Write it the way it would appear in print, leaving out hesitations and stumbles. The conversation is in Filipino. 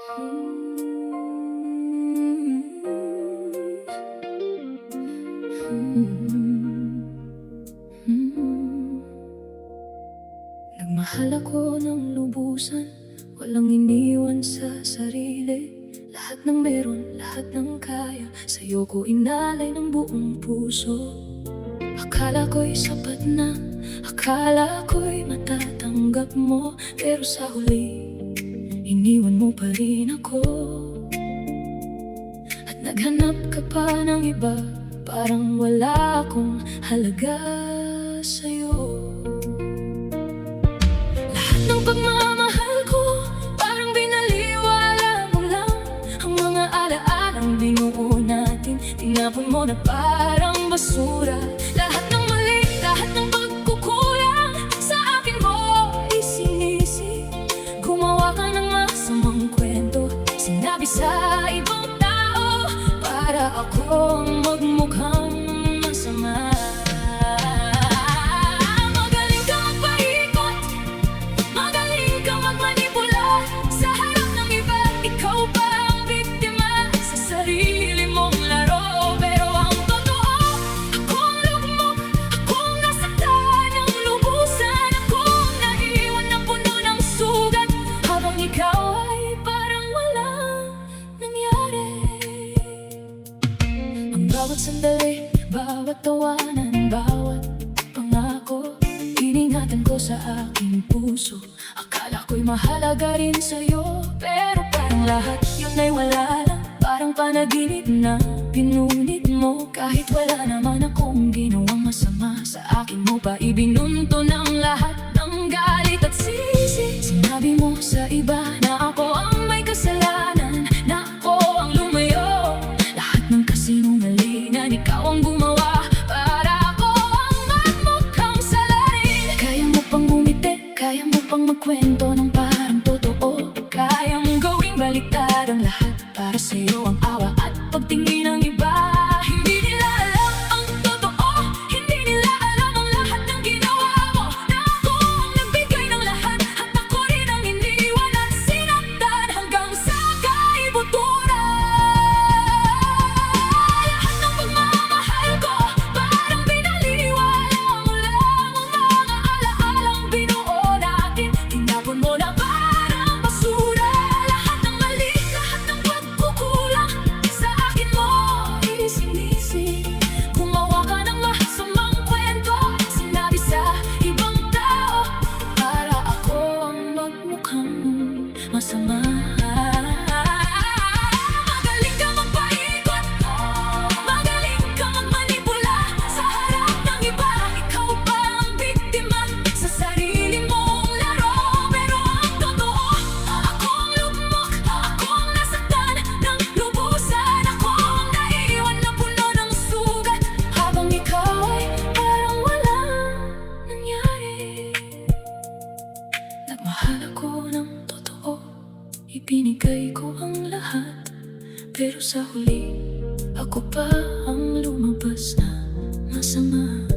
Nagmahal ako ng lubusan, walang iniwan sa sarili. Lahat ng meron, lahat ng kaya, sa'yo ko inalay ng buong puso. Akala ko'y sapat na, akala ko'y matatanggap mo, pero sa huli, iniwan mo pa rin ako. At naghanap ka pa ng iba, parang wala akong halaga sa'yo. Lahat ng pagmamahal ko, parang binaliwala mo lang. Ang mga alaalang binuo natin, tinapon mo na parang basura. Lahat ng mali, lahat ng pagkukulang, sa akin mo isinisi. Gumawa ka ng masamang kwento, sinabi sa ibang tao, para akong magmukhang masama. Magaling ka magpaikot, magaling ka magmanipula. Sa harap ng iba, ikaw pa ang biktima sa sarili mong laro. Pero ang totoo, akong lugmok, akong nasaktan ng lubusan. Akong naiwan na puno ng sugat, habang ikaw ay parang walang nangyari. Ang bawat sandali, bawat tawanan, bawat pangako, iningatan ko sa aking puso. Akala ko'y mahalaga rin sa'yo, pero parang lahat yun ay wala lang. Parang panaginip na pinunit mo, kahit wala naman akong ginawang masama. Sa akin mo pa ibinunto ng lahat ng galit at sisi. Sinabi mo sa iba na ako ang may kasalanan, na ako ang lumayo. Lahat ng kasinungalingan, ikaw ang gumawa, para ako ang magmukhang salarin. Kaya mo pang ngumiti, kaya mo pang magkwento ng parang totoo. Kaya mong gawing baliktad ang lahat, para sa'yo ang awa at pagtingin ng iba. Hindi nila alam ang totoo, hindi nila alam ang lahat ng ginawa mo. Na ako ang nagbigay ng lahat, at ako rin ang iniwan at sinaktan hanggang sa kaibuturan. Lahat ng pagmamahal ko, parang binaliwala mo lang. Ang mga alaalang binuo natin, tinapon mo na parang basura. Lahat ng mali, lahat ng pagkukulang, sa akin mo isinisi. Gumawa ka ng masamang kwento, sinabi sa ibang tao, para ako ang magmukhang masama. Magaling ka magpaikot, magaling ka magmanipula. Sa harap ng iba, ikaw pa ang biktima sa sarili mong laro. Pero ang totoo, akong lugmok, akong nasaktan ng lubusan. Akong naiwan na puno ng sugat, habang ikaw ay parang walang nangyari. Nagmahal ako ng totoo, ibinigay ko ang lahat, pero sa huli, ako pa ang lumabas na masama.